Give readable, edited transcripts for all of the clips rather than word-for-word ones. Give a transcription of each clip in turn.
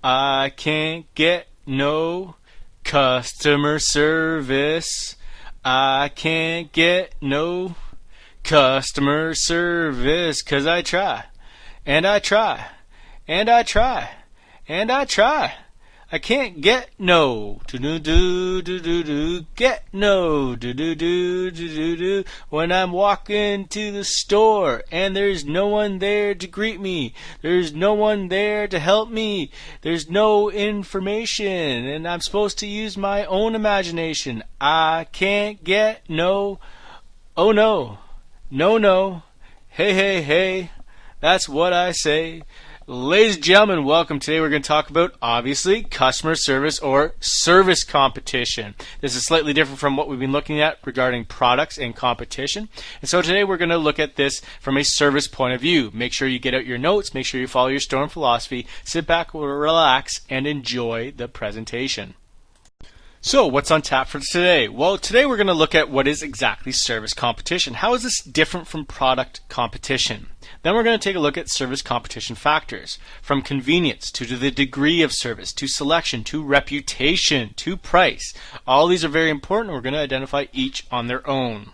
I can't get no customer service. I can't get no customer service 'cause I try, and I try, and I try, and I try. I can't get no get no when I'm walking to the store and there's no one there to greet me. There's no one there to help me. There's no information and I'm supposed to use my own imagination. I can't get no. Oh no. No, no. Hey, hey, hey. That's what I say. Ladies and gentlemen, welcome. Today we're going to talk about, obviously, customer service or service competition. This is slightly different from what we've been looking at regarding products and competition. And so today we're going to look at this from a service point of view. Make sure you get out your notes, make sure you follow your Storm philosophy, sit back, relax, and enjoy the presentation. So, what's on tap for today? Well, today we're going to look at what is exactly service competition. How is this different from product competition? Then we're going to take a look at service competition factors, from convenience to the degree of service, to selection, to reputation, to price. All these are very important. We're going to identify each on their own.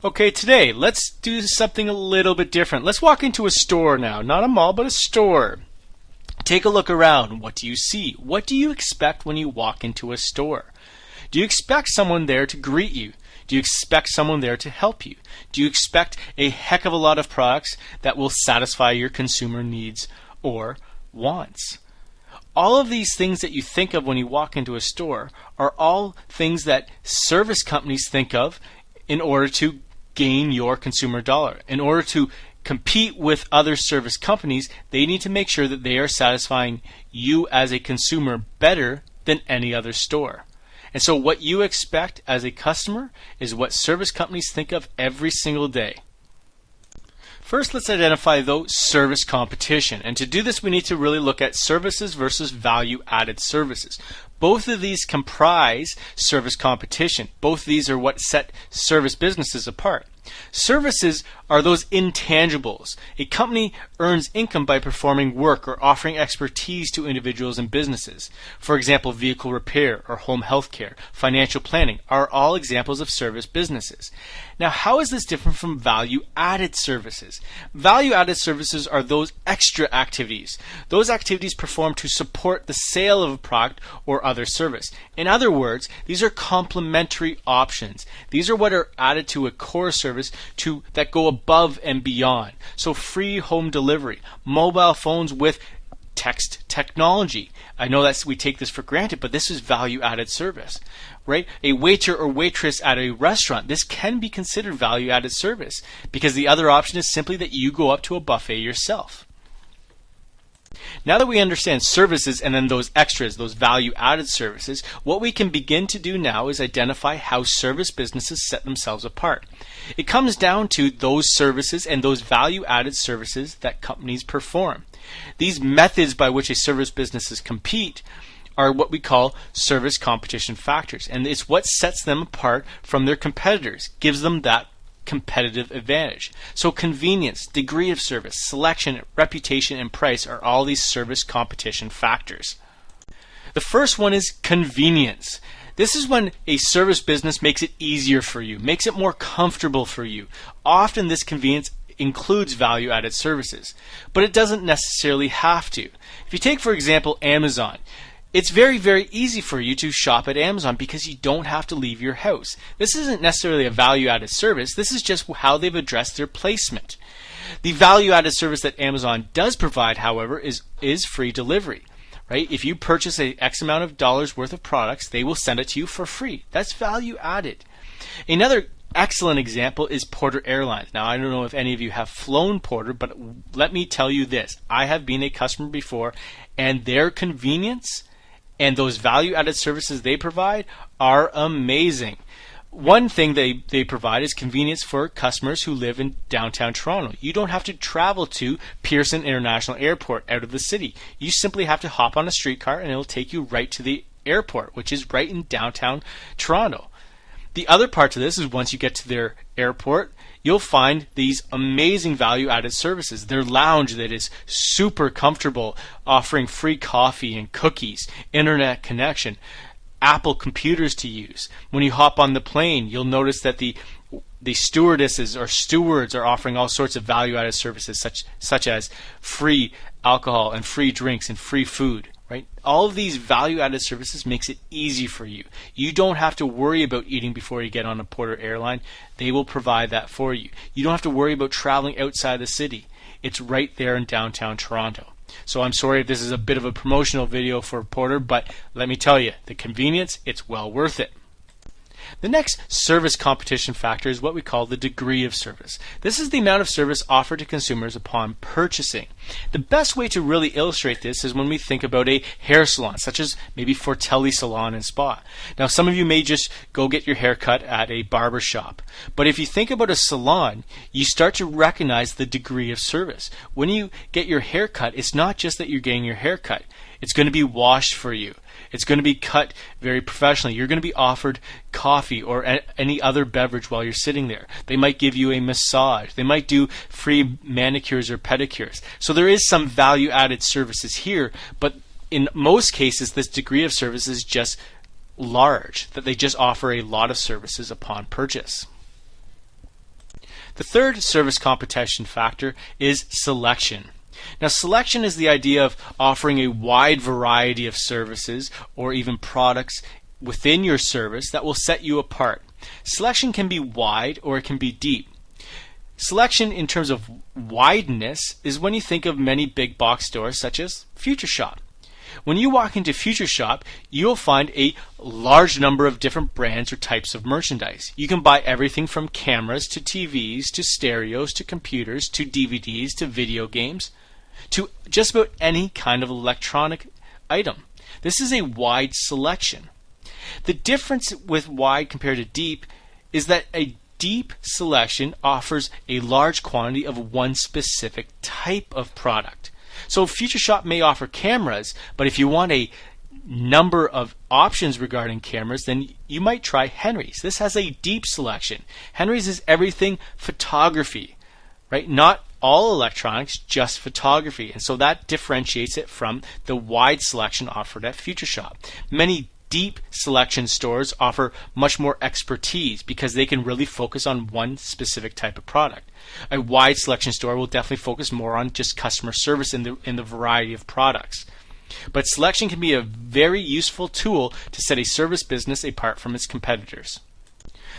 Okay, today let's do something a little bit different. Let's walk into a store now, not a mall, but a store. Take a look around. What do you see? What do you expect when you walk into a store? Do you expect someone there to greet you? Do you expect someone there to help you? Do you expect a heck of a lot of products that will satisfy your consumer needs or wants? All of these things that you think of when you walk into a store are all things that service companies think of in order to gain your consumer dollar. In order to compete with other service companies, they need to make sure that they are satisfying you as a consumer better than any other store. And so what you expect as a customer is what service companies think of every single day. First, let's identify, though, service competition. And to do this, we need to really look at services versus value-added services. Both of these comprise service competition. Both of these are what set service businesses apart. Services are those intangibles. A company earns income by performing work or offering expertise to individuals and businesses. For example, vehicle repair or home health care, financial planning are all examples of service businesses. Now, how is this different from value-added services? Value-added services are those extra activities. Those activities performed to support the sale of a product or other service. In other words, these are complementary options. These are what are added to a core service that go above and beyond. So free home delivery, mobile phones with text technology. I know that we take this for granted, but this is value-added service, right? A waiter or waitress at a restaurant, this can be considered value-added service because the other option is simply that you go up to a buffet yourself. Now that we understand services and then those extras, those value-added services, what we can begin to do now is identify how service businesses set themselves apart. It comes down to those services and those value-added services that companies perform. These methods by which a service businesses compete are what we call service competition factors, and it's what sets them apart from their competitors, gives them that competitive advantage. So convenience, degree of service, selection, reputation, and price are all these service competition factors. The first one is convenience. This is when a service business makes it easier for you, makes it more comfortable for you. Often this convenience includes value-added services, but it doesn't necessarily have to. If you take, for example, Amazon, it's very, very easy for you to shop at Amazon because you don't have to leave your house. This isn't necessarily a value-added service. This is just how they've addressed their placement. The value-added service that Amazon does provide, however, is free delivery. Right? If you purchase a X amount of dollars worth of products, they will send it to you for free. That's value-added. Another excellent example is Porter Airlines. Now, I don't know if any of you have flown Porter, but let me tell you this. I have been a customer before, and their convenience and those value-added services they provide are amazing. One thing they provide is convenience for customers who live in downtown Toronto. You don't have to travel to Pearson International Airport out of the city. You simply have to hop on a streetcar and it'll take you right to the airport, which is right in downtown Toronto. The other part to this is once you get to their airport, you'll find these amazing value-added services. Their lounge that is super comfortable, offering free coffee and cookies, internet connection, Apple computers to use. When you hop on the plane, you'll notice that the stewardesses or stewards are offering all sorts of value-added services such as free alcohol and free drinks and free food. Right? All of these value-added services makes it easy for you. You don't have to worry about eating before you get on a Porter airline. They will provide that for you. You don't have to worry about traveling outside the city. It's right there in downtown Toronto. So I'm sorry if this is a bit of a promotional video for Porter, but let me tell you, the convenience, it's well worth it. The next service competition factor is what we call the degree of service. This is the amount of service offered to consumers upon purchasing. The best way to really illustrate this is when we think about a hair salon, such as maybe Fortelli Salon and Spa. Now, some of you may just go get your hair cut at a barber shop. But if you think about a salon, you start to recognize the degree of service. When you get your hair cut, it's not just that you're getting your hair cut. It's going to be washed for you. It's going to be cut very professionally. You're going to be offered coffee or any other beverage while you're sitting there. They might give you a massage. They might do free manicures or pedicures. So there is some value-added services here, but in most cases, this degree of service is just large, that they just offer a lot of services upon purchase. The third service competition factor is selection. Now, selection is the idea of offering a wide variety of services or even products within your service that will set you apart. Selection can be wide or it can be deep. Selection in terms of wideness is when you think of many big box stores such as Future Shop. When you walk into Future Shop, you'll find a large number of different brands or types of merchandise. You can buy everything from cameras to TVs to stereos to computers to DVDs to video games, to just about any kind of electronic item. This is a wide selection. The difference with wide compared to deep is that a deep selection offers a large quantity of one specific type of product. So Future Shop may offer cameras, but if you want a number of options regarding cameras, then you might try Henry's. This has a deep selection. Henry's is everything photography, right? Not all electronics, just photography. And so that differentiates it from the wide selection offered at Future Shop. Many deep selection stores offer much more expertise because they can really focus on one specific type of product. A wide selection store will definitely focus more on just customer service in the variety of products. But selection can be a very useful tool to set a service business apart from its competitors.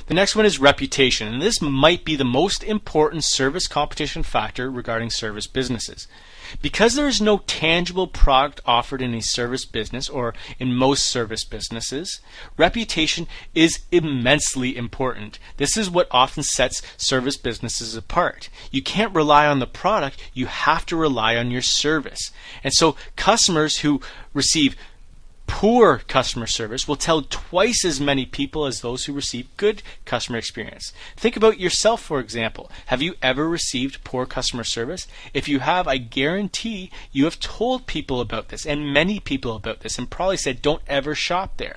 The next one is reputation, and this might be the most important service competition factor regarding service businesses. Because there is no tangible product offered in a service business or in most service businesses, reputation is immensely important. This is what often sets service businesses apart. You can't rely on the product, you have to rely on your service. And so customers who receive poor customer service will tell twice as many people as those who receive good customer experience. Think about yourself, for example. Have you ever received poor customer service? If you have, I guarantee you have told people about this, and many people about this, and probably said, don't ever shop there.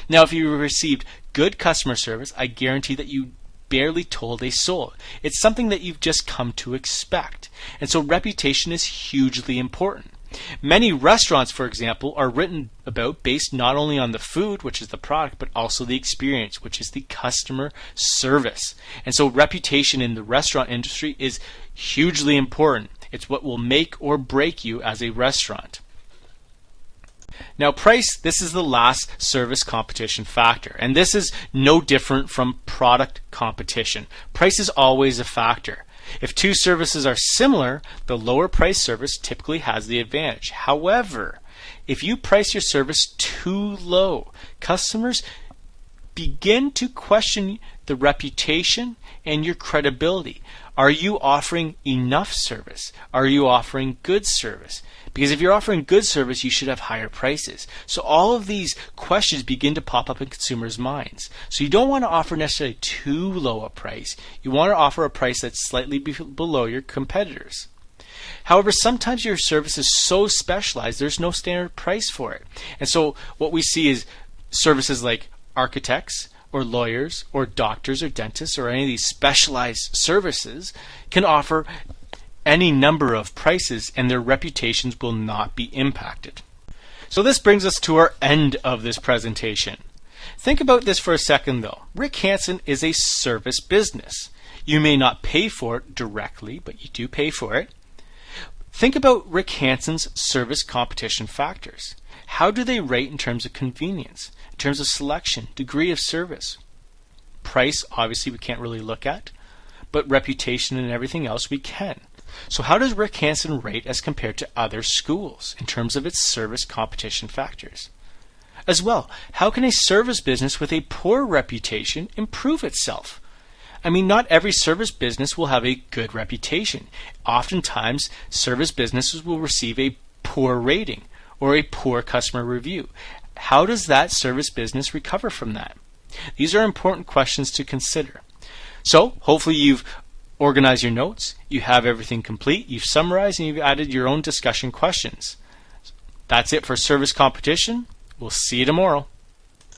Now, if you received good customer service, I guarantee that you barely told a soul. It's something that you've just come to expect. And so reputation is hugely important. Many restaurants, for example, are written about based not only on the food, which is the product, but also the experience, which is the customer service. And so reputation in the restaurant industry is hugely important. It's what will make or break you as a restaurant. Now, price, this is the last service competition factor, and this is no different from product competition. Price is always a factor. If two services are similar, the lower price service typically has the advantage. However, if you price your service too low, customers begin to question the reputation and your credibility. Are you offering enough service? Are you offering good service? Because if you're offering good service, you should have higher prices. So all of these questions begin to pop up in consumers' minds. So you don't want to offer necessarily too low a price. You want to offer a price that's slightly below your competitors. However, sometimes your service is so specialized, there's no standard price for it. And so what we see is services like architects or lawyers or doctors or dentists or any of these specialized services can offer any number of prices and their reputations will not be impacted. So this brings us to our end of this presentation. Think about this for a second though. Rick Hansen is a service business. You may not pay for it directly, but you do pay for it. Think about Rick Hansen's service competition factors. How do they rate in terms of convenience, in terms of selection, degree of service? Price, obviously, we can't really look at, but reputation and everything else we can. So how does Rick Hansen rate as compared to other schools in terms of its service competition factors? As well, how can a service business with a poor reputation improve itself? I mean, not every service business will have a good reputation. Oftentimes, service businesses will receive a poor rating or a poor customer review. How does that service business recover from that? These are important questions to consider. So, hopefully you've organized your notes, you have everything complete, you've summarized, and you've added your own discussion questions. That's it for service competition. We'll see you tomorrow.